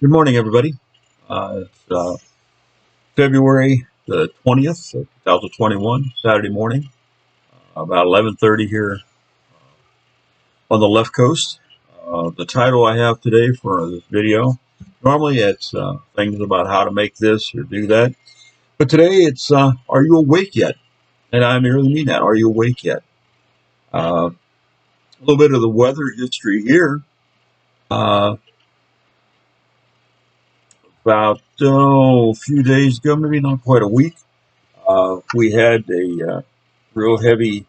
Good morning, everybody. It's February the 20th, 2021, Saturday morning, about 11:30 here on the left coast. The title I have today for this video, normally it's things about how to make this or do that, but today it's Are you awake yet? And I really mean that. Are you awake yet? A little bit of the weather history here. About a few days ago, maybe not quite a week, we had a real heavy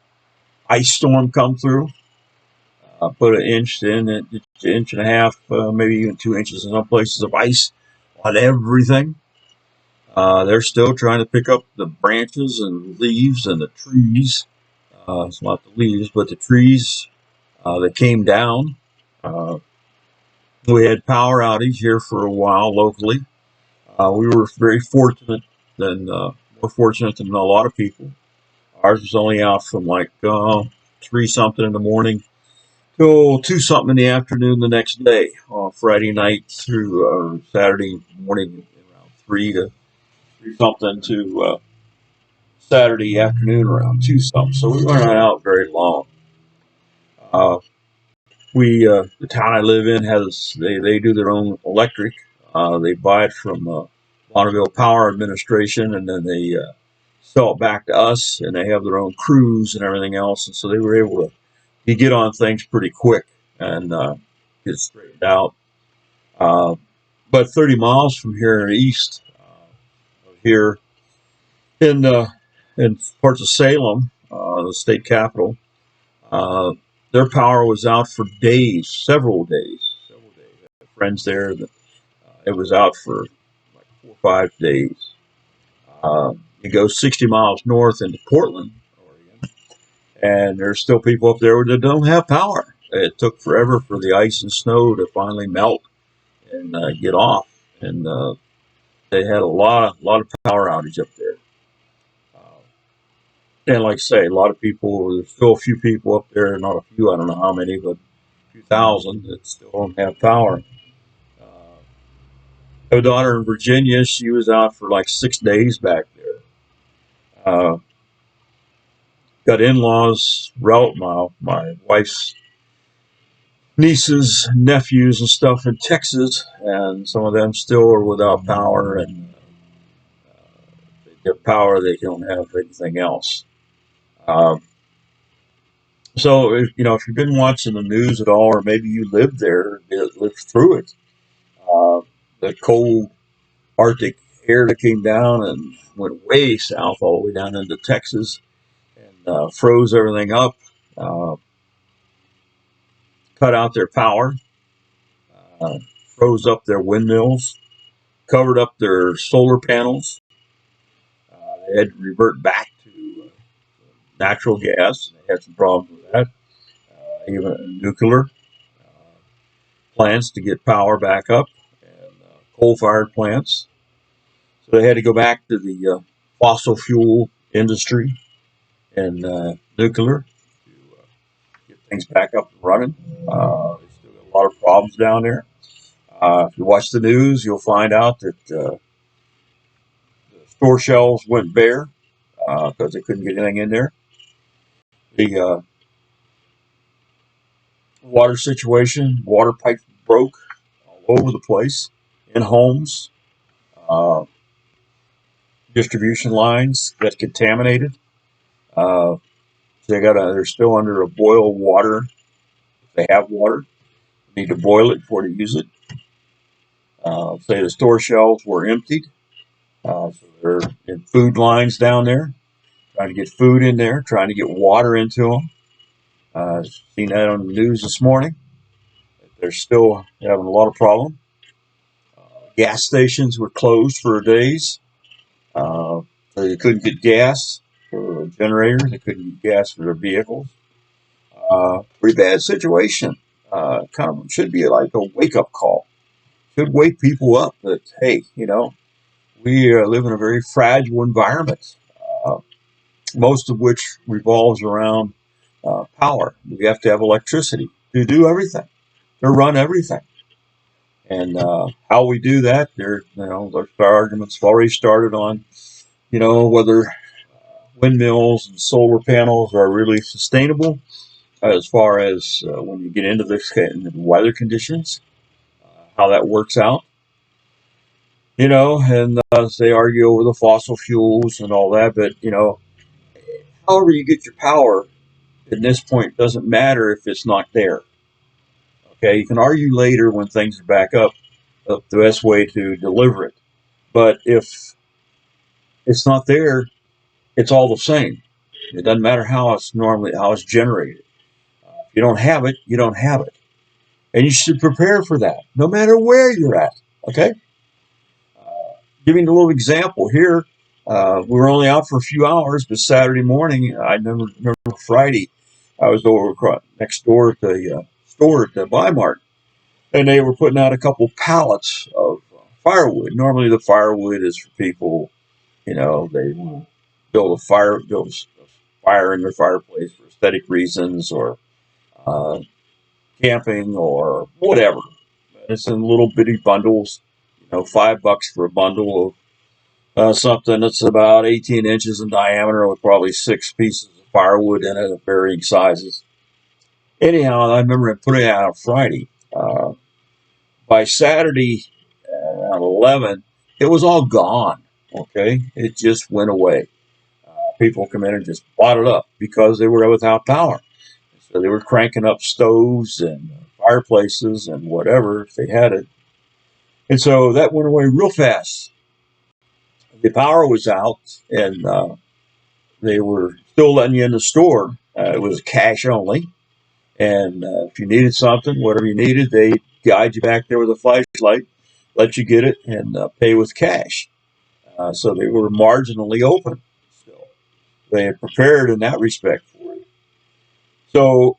ice storm come through. Put an inch in it, an inch and a half, maybe even 2 inches in some places of ice on everything. They're still trying to pick up the branches and leaves and the trees. It's not the leaves, but the trees that came down. Uh, we had power outage here for a while locally. We were very fortunate, than more fortunate than a lot of people. Ours was only out from like 3 something in the morning till 2 something in the afternoon the next day, Friday night through Saturday morning around 3 to 3 something to Saturday afternoon around 2 something. So we weren't out very long. Uh, the town I live in they do their own electric. They buy it from Bonneville Power Administration, and then they sell it back to us, and they have their own crews and everything else. And so they were able to get on things pretty quick and get it straightened out. Uh, but 30 miles from here east, here in parts of Salem, the state capital, uh, their power was out for days, several days, several days. I have friends there that it was out for like 4 or 5 days. It goes 60 miles north into Portland, Oregon, and there's still people up there that don't have power. It took forever for the ice and snow to finally melt and get off, and they had a lot of power outage up there. Uh, and like I say, a lot of people. There's still a few people up there, not a few. I don't know how many, but a few thousand that still don't have power. I have a daughter in Virginia. She was out for like 6 days back there. Got in-laws, my wife's nieces, nephews, and stuff in Texas, and some of them still are without power. And they get power, they don't have anything else. Um, so, if you've been watching the news at all, or maybe you lived there, lived through it, uh, the cold Arctic air that came down and went way south, all the way down into Texas, and froze everything up, uh, cut out their power, uh, froze up their windmills, covered up their solar panels. They had to revert back to natural gas. They had some problems with that. Even nuclear plants to get power back up, and coal-fired plants. So they had to go back to the fossil fuel industry and nuclear to get things back up and running. They still got a lot of problems down there. If you watch the news, you'll find out that the store shelves went bare because they couldn't get anything in there. The water situation, water pipes broke all over the place in homes. Uh, Distribution lines got contaminated. Uh, they're still under a boil of water. If they have water, they need to boil it before they use it. Say the store shelves were emptied, so they're in food lines down there, trying to get food in there, trying to get water into them. Seen that on the news this morning. They're still having a lot of problem. Gas stations were closed for days. They couldn't get gas for generators. They couldn't get gas for their vehicles. Pretty bad situation. Kind of should be like a wake up call. Should wake people up that, hey, we live in a very fragile environment, uh, most of which revolves around power. We have to have electricity to do everything, to run everything. And how we do that, there's arguments have already started on, whether windmills and solar panels are really sustainable as far as when you get into this kind of weather conditions, how that works out. And they argue over the fossil fuels and all that. But, however you get your power at this point doesn't matter if it's not there. Okay, you can argue later when things are back up the best way to deliver it. But if it's not there, it's all the same. It doesn't matter how it's generated. If you don't have it, you don't have it, and you should prepare for that, no matter where you're at. Okay. Giving a little example here, we were only out for a few hours, but Saturday morning, I remember Friday, I was over next door at the store at the Bi-Mart, and they were putting out a couple pallets of firewood. Normally, the firewood is for people, they build a fire in their fireplace for aesthetic reasons or uh, camping or whatever. It's in little bitty bundles, $5 for a bundle of something that's about 18 inches in diameter with probably 6 pieces of firewood in it of varying sizes. Anyhow, I remember putting it out on Friday. By Saturday around 11, it was all gone. Okay, it just went away. People come in and just bought it up because they were without power. So they were cranking up stoves and fireplaces and whatever if they had it. And so that went away real fast. The power was out, and they were still letting you in the store. It was cash only. And if you needed something, whatever you needed, they guide you back there with a flashlight, let you get it, and pay with cash. So they were marginally open still. They had prepared in that respect for it. So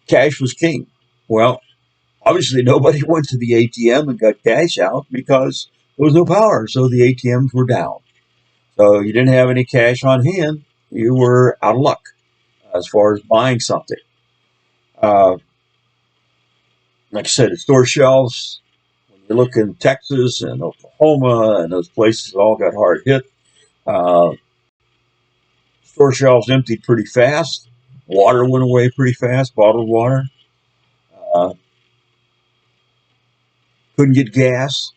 cash was king. Well, obviously nobody went to the ATM and got cash out because there was no power, so the ATMs were down. So you didn't have any cash on hand. You were out of luck as far as buying something. Uh, like I said, the store shelves, when you look in Texas and Oklahoma and those places all got hard hit, uh, store shelves emptied pretty fast. Water went away pretty fast, bottled water. Uh, couldn't get gas.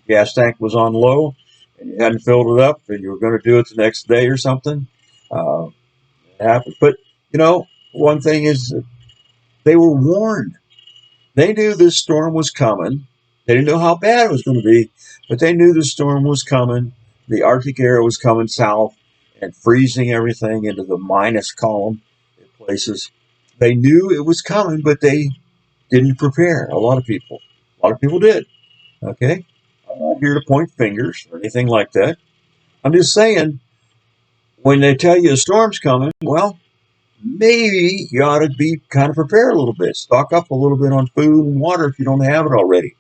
Gas tank was on low and you hadn't filled it up and you were going to do it the next day or something. Uh, it happened. But, one thing is that they were warned. They knew this storm was coming. They didn't know how bad it was going to be, but they knew the storm was coming. The Arctic air was coming south and freezing everything into the minus column in places. They knew it was coming, but they didn't prepare. A lot of people did. Okay. I'm not here to point fingers or anything like that. I'm just saying, when they tell you a storm's coming, well, maybe you ought to be kind of prepared a little bit. Stock up a little bit on food and water if you don't have it already.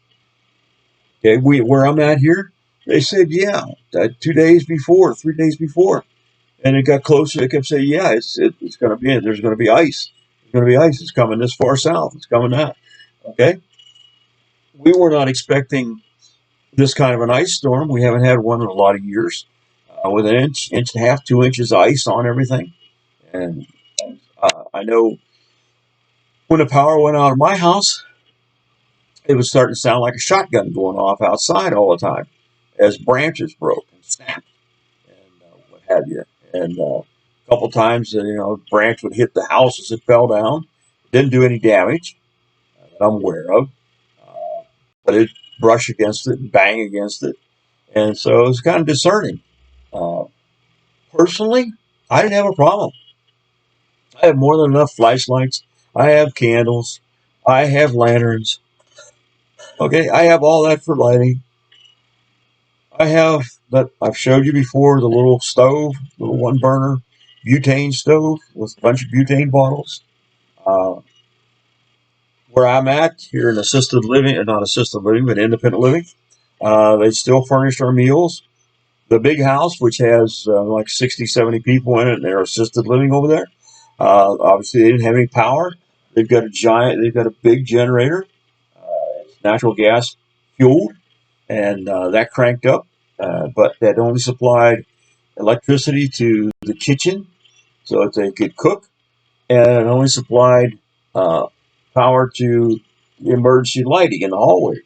Okay, where I'm at here, they said, yeah, 2 days before, 3 days before. And it got closer. They kept saying, yeah, it's going to be, there's going to be ice. There's going to be ice. It's coming this far south. It's coming out. Okay. We were not expecting this kind of an ice storm. We haven't had one in a lot of years with an inch and a half, 2 inches ice on everything. And I know when the power went out of my house, it was starting to sound like a shotgun going off outside all the time as branches broke and snapped and what have you. And a couple times, branch would hit the house as it fell down. It didn't do any damage that I'm aware of, but it brushed against it and bang against it. And so it was kind of discerning. Uh, Personally, I didn't have a problem. I have more than enough flashlights. I have candles. I have lanterns. Okay, I have all that for lighting. I have that I've showed you before, the little stove, little one burner butane stove with a bunch of butane bottles. Uh, where I'm at here in assisted living, not assisted living, but independent living, they still furnish our meals. The big house, which has like 60, 70 people in it, and they're assisted living over there. Obviously, they didn't have any power. They've got a big generator. It's natural gas fueled, and that cranked up, but that only supplied electricity to the kitchen so that they could cook, and it only supplied uh, power to the emergency lighting in the hallways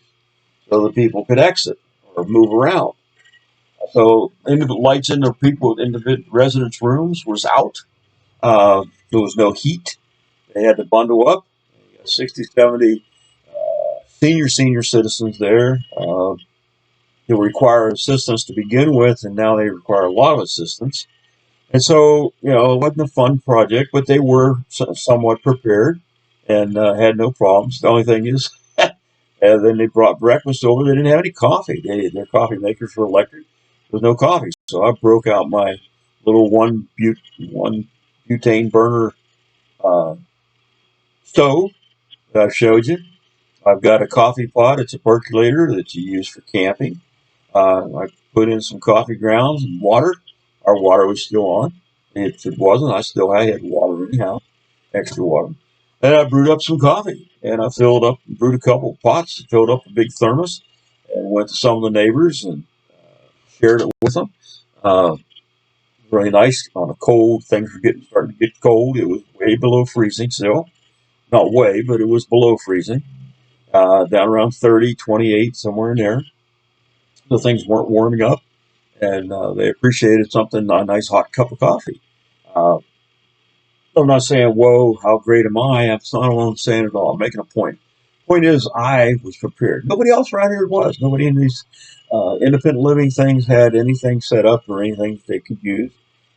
so that people could exit or move around. So lights in the people in the residents' rooms was out. There was no heat. They had to bundle up. 60, 70 senior citizens there. They require assistance to begin with, and now they require a lot of assistance. And so, it wasn't a fun project, but they were somewhat prepared and had no problems. The only thing is, and then they brought breakfast over. They didn't have any coffee. Their coffee makers were electric. There was no coffee. So I broke out my little one butane burner uh, stove that I showed you. I've got a coffee pot. It's a percolator that you use for camping. I put in some coffee grounds and water. Our water was still on. If it wasn't, I had water anyhow, extra water. And I brewed up some coffee, and I brewed a couple of pots, filled up a big thermos, and went to some of the neighbors and shared it with them. Uh, really nice on a cold. Things were starting to get cold. It was way below freezing still. Not way, but it was below freezing. Down around 30, 28, somewhere in there. So things weren't warming up, and they appreciated a nice hot cup of coffee. Uh, I'm not saying, whoa, how great am I? That's not what I'm saying at all. I'm making a point. Point is, I was prepared. Nobody else around here was. Nobody in these independent living things had anything set up or anything they could use.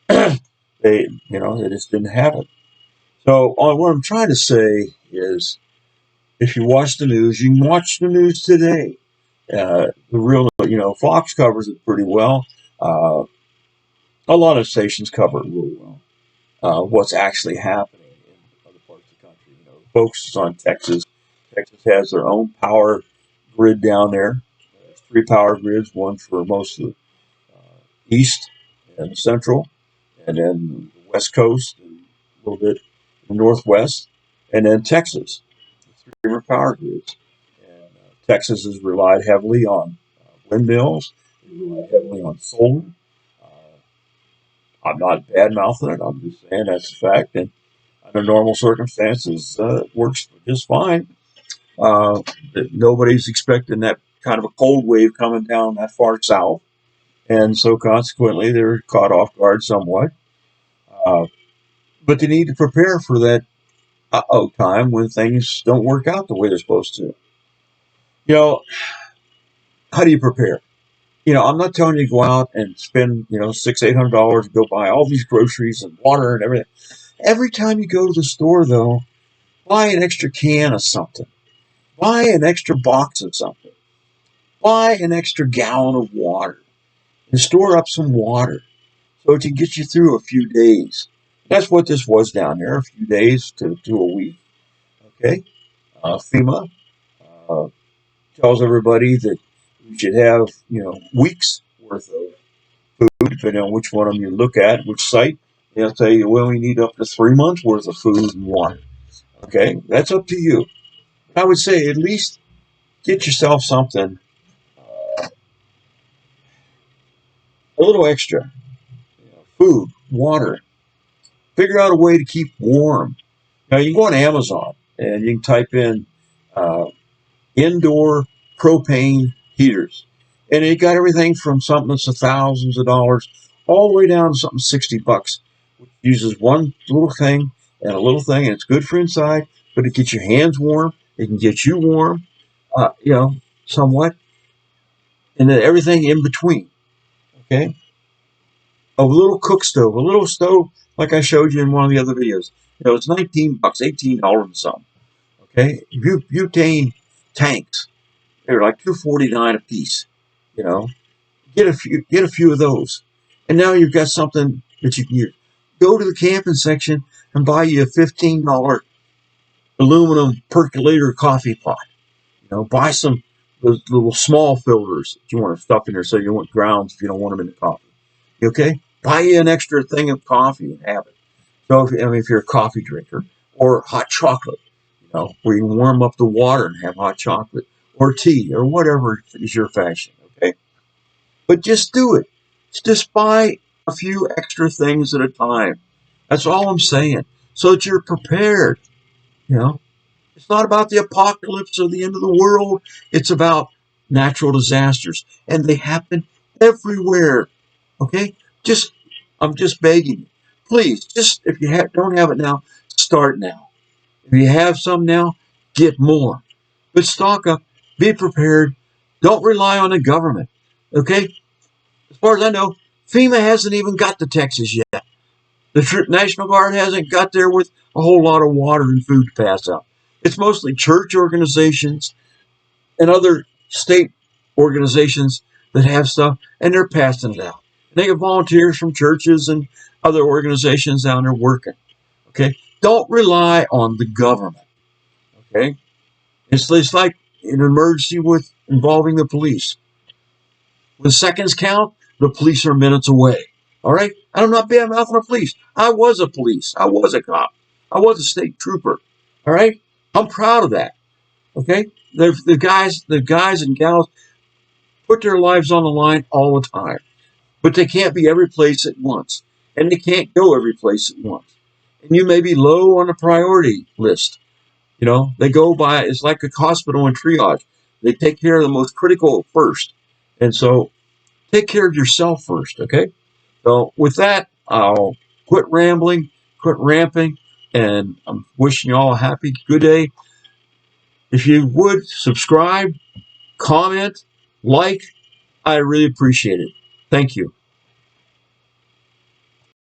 They just didn't have it. So what I'm trying to say is, if you watch the news, you can watch the news today. Fox covers it pretty well. Uh, a lot of stations cover it really well. What's actually happening in other parts of the country. Focuses on Texas. Texas has their own power grid down there. There's three power grids, one for most of the east and central, and then the west coast, and a little bit the northwest, and then Texas. The three power grids. And Texas has relied heavily on windmills. They rely heavily on solar. Uh, I'm not bad mouthing it. I'm just saying that's a fact. And under normal circumstances, it works just fine. Uh, Nobody's expecting that kind of a cold wave coming down that far south. And so consequently, they're caught off guard somewhat. Uh, but they need to prepare for that time when things don't work out the way they're supposed to. You know, how do you prepare? I'm not telling you to go out and spend, $600, $800 to go buy all these groceries and water and everything. Every time you go to the store, though, buy an extra can of something. Buy an extra box of something. Buy an extra gallon of water and store up some water so it can get you through a few days. That's what this was down there, a few days to a week. Okay? FEMA uh, tells everybody that we should have, weeks worth of food, depending on which one of them you look at, which site. They'll tell you, well, we need up to 3 months worth of food and water. Okay? That's up to you. I would say at least get yourself something a little extra. Food, water. Figure out a way to keep warm. Now, you can go on Amazon and you can type in uh, indoor propane heaters. And it got everything from something that's thousands of dollars all the way down to something $60, which uses one little thing and a little thing, and it's good for inside, but it gets your hands warm. It can get you warm, somewhat, and then everything in between. Okay, a little cook stove, a little stove like I showed you in one of the other videos. It's $19, $18 and something. Okay, butane tanks. They're like $2.49 a piece. You know, get a few of those, and now you've got something that you can use. Go to the camping section and buy you a $15 aluminum percolator coffee pot. Buy some those little small filters that you want to stuff in there so you want grounds if you don't want them in the coffee. Okay, buy you an extra thing of coffee and have it. So if you're a coffee drinker, or hot chocolate, where you can warm up the water and have hot chocolate, or tea or whatever is your fashion. Okay, but just do it. Just buy a few extra things at a time. That's all I'm saying, so that you're prepared. You know, it's not about the apocalypse or the end of the world. It's about natural disasters, and they happen everywhere. Okay, just I'm just begging you, please. Just if you don't have it now, start now. If you have some now, get more. But stock up. Be prepared. Don't rely on the government. Okay, as far as I know, FEMA hasn't even got to Texas yet. The National Guard hasn't got there with a whole lot of water and food to pass out. It's mostly church organizations and other state organizations that have stuff, and they're passing it out. They get volunteers from churches and other organizations down there working. Okay, don't rely on the government. Okay, it's like an emergency with involving the police. When seconds count, the police are minutes away. All right? I'm not bad mouthing the police. I was a police. I was a cop. I was a state trooper. All right? I'm proud of that. Okay? The guys and gals put their lives on the line all the time. But they can't be every place at once. And they can't go every place at once. And you may be low on the priority list. They go by, it's like a hospital and triage. They take care of the most critical first. And so take care of yourself first, okay? So with that, I'll quit rambling, quit ramping, and I'm wishing you all a happy, good day. If you would subscribe, comment, like, I really appreciate it. Thank you.